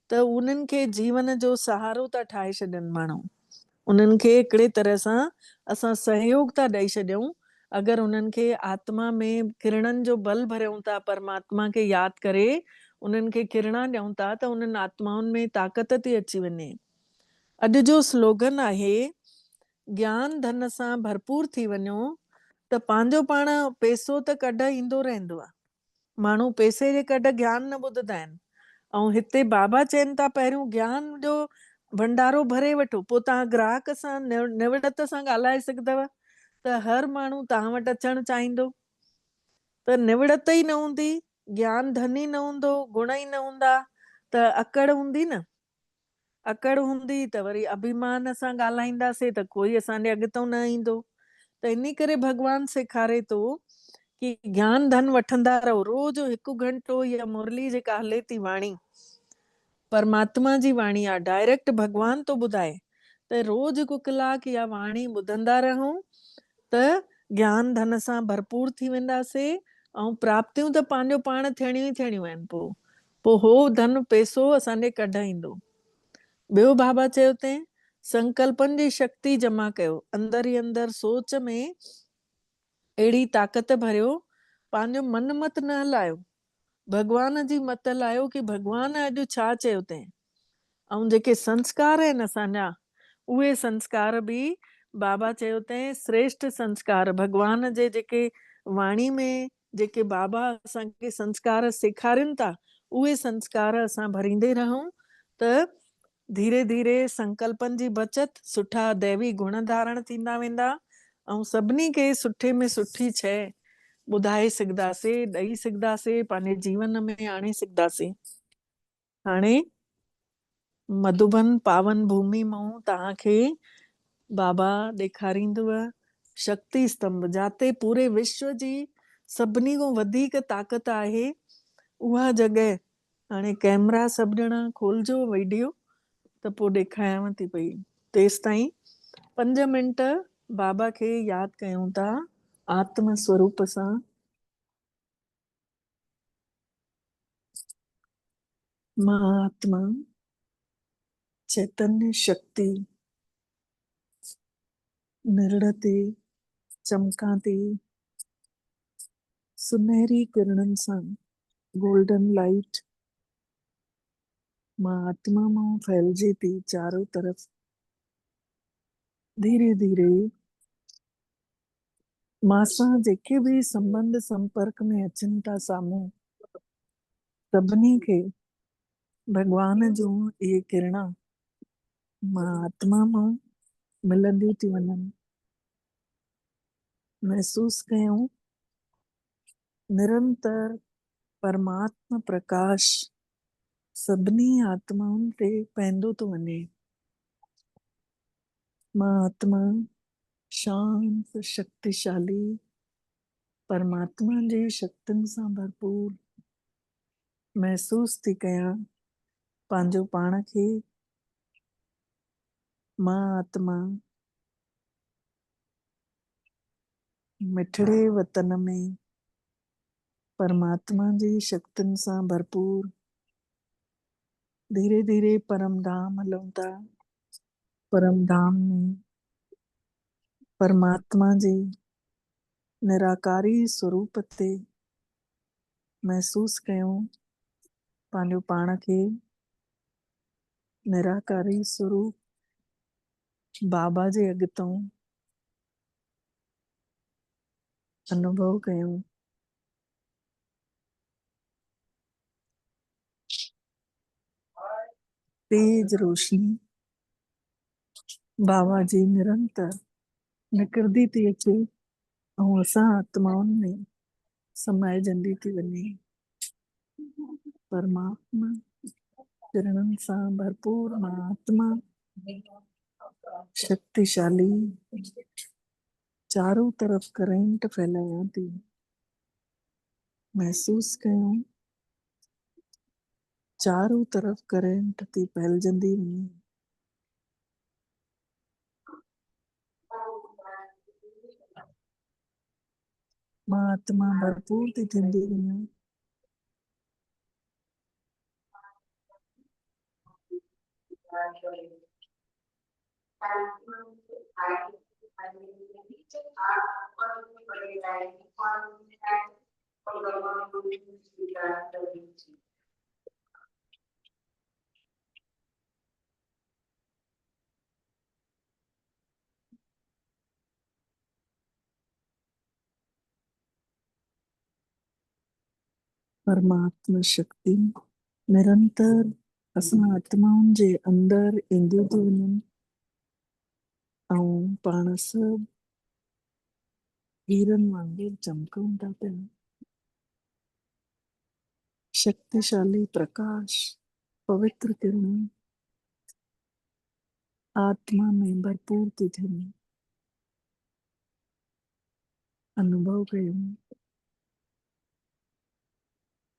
त उन्हनि खे जीवन जो सहारो था ठाहे छॾनि माण्हू। उन्हनि खे हिकिड़े तरह सां असां सहयोग था ॾेई छॾियूं। अगरि उन्हनि खे आत्मा में किरणनि जो बल भरियूं था परमात्मा खे यादि करे उन्हनि खे किरणा ॾियूं था त उन्हनि आत्माउनि में ताक़त थी अची वञे। अॼु जो स्लोगन आहे ज्ञान धन सां भरपूर थी वञो त पंहिंजो पाण पैसो त कढ ईंदो रहंदो आहे। माण्हू पैसे जे कढ ज्ञान न ॿुधंदा आहिनि। ऐं हिते बाबा चवनि था पहिरियों ज्ञान जो भंडारो भरे वठो पोइ तव्हां ग्राहक सां निवड़त सां ॻाल्हाए सघंदव त हर माण्हू तव्हां वटि अचणु चाहींदो। त निवड़त ई न हूंदी ज्ञान धन ई न हूंदो, गुण ई न हूंदा त अकड़ हूंदी न। अकड़ हूंदी त वरी अभिमान सां ॻाल्हाईंदासीं त कोई असांजे अॻितो न ईंदो। त इन करे भॻवानु सेखारे थो कि ज्ञान धन वठंदा रहो, रोज़ 1 घंटो या मुरली जेका हले थी वाणी, परमात्मा जी वाणी आहे, डायरेक्ट भॻवान थो ॿुधाए, त रोज़ 1 कलाक या वाणी ॿुधंदा रहूं त ज्ञान धन सां भरपूर थी वेंदासीं। ऐं प्राप्तियूं त पंहिंजो पाण थियणियूं ई थियणियूं आहिनि। पोइ हो धन पैसो असांजे कढ ईंदो। ॿियो बाबा चयो अथईं, संकल्पनि जी शक्ति जमा कयो, अंदर ई अंदर सोच में अहिड़ी ताक़त भरियो, पंहिंजो मन मत न हलायो, भॻवान जी मत हलायो कि भॻवान अॼु छा चयो अथईं। ऐं जेके संस्कार आहिनि असांजा, उहे संस्कार बि बाबा चयो अथईं श्रेष्ठ संस्कार, भॻवान जे जेके वाणी में जेके बाबा असांखे संस्कार सेखारिनि था, उहे संस्कार असां भरींदे रहूं त धीरे धीरे संकल्पनि जी बचत, सुठा दैवी गुण धारण थींदा वेंदा, ऐं सभिनी खे सुठे में सुठी शइ ॿुधाए सघंदासीं, ॾेई सघंदासीं, पंहिंजे जीवन में आणे सघंदासीं। हाणे मधुबन पावन भूमि मां तव्हांखे बाबा ॾेखारींदव शक्ति स्तंभ, जाते पूरे विश्व जी सभिनी खां वधीक ताक़त आहे, उहा जॻह। हाणे कैमरा सभु ॼणा खोलजो वीडियो, त पोइ ॾेखारियांव थी पई। तेसि ताईं 5 मिंट बाबा खे यादि कयूं था आत्म स्वरूप सां। मां आत्मा चैतन्य शक्ति निर्णय ते चमकां थी, सुनहरी किरणनि सां, गोल्डन लाइट मां आत्मा मां फैलिजे थी चारों तरफ़। धीरे धीरे मां सां जेके बि संबंध संपर्क में अचनि था साम्हूं, सभिनी खे भॻवान जूं इहे किरणा मां आत्मा मां मिलंदी थी वञनि। महसूस कयूं निरंतर परमात्मा प्रकाश सभिनी आत्माउनि ते पवंदो थो वञे। मां आत्मा शांत शक्तिशाली परमात्मा जी शक्तियुनि सां भरपूर महसूस थी कयां पंहिंजो पाण खे। मां आत्मा मिठड़े वतन में परमात्मा जी शक्तियुनि सां भरपूर। धीरे धीरे परम धाम हलूं था। परम धाम में परमात्मा जी निराकारी स्वरूप ते महसूस कयूं पंहिंजो पाण खे निराकारी स्वरूप बाबा जे अॻितों अनुभव कयूं। तेज रोशनी बाबा जी निरंतर निकिरंदी थी अचे ऐं असां आत्माउनि में समाइजंदी थी वञे। परमात्मा किरणनि सां भरपूर मां आत्मा शक्तिशाली चारों तरफ करंट फैलायां थी। महसूस कयूं चारों तरफ करंट थी फैलजंदी वञे। मां आत्मा भरपूर थी थींदी वञे। परमात्मा शक्ति निरंतर असां आत्माउनि जे अंदर ईंदियूं थी वञनि ऐं पाण सभु हीरनि वांगुरु चमकूं था पिया। शक्तिशाली प्रकाश, पवित्र किरण, आत्मा में भरपूर थी अनुभव कयूं।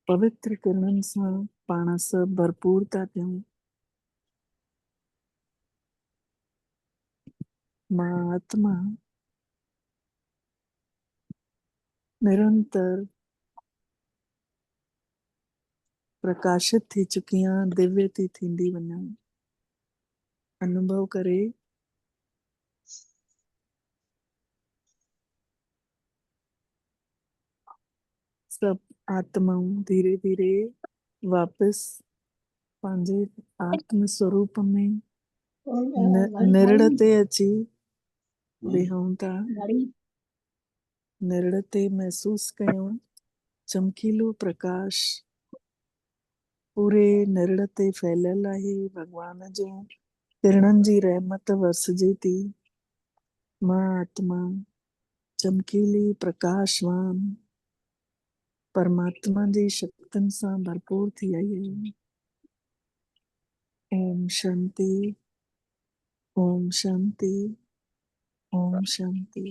पवित्र किरणनि सां पाण सभु भरपूर था थियूं। मां आत्मा निरंतर प्रकाशित थी चुकी आहियां, दिव्य थी थींदी वञां। अनुभव करे सब आत्माऊं धीरे धीरे वापस पंहिंजे आत्म स्वरूप में निर्णय ते अची वेहूं था। निर्णय ते महसूस कयूं चमकीलो प्रकाश पूरे निर्णय ते फैलियल आहे। भगवान जो किरणनि जी रहमत वरसजे थी। मां आत्मा चमकीली प्रकाशवान परमात्मा जी शक्तियुनि सां भरपूर थी आई आहियां। ओम शांति, ओम शांति, ओम शांति।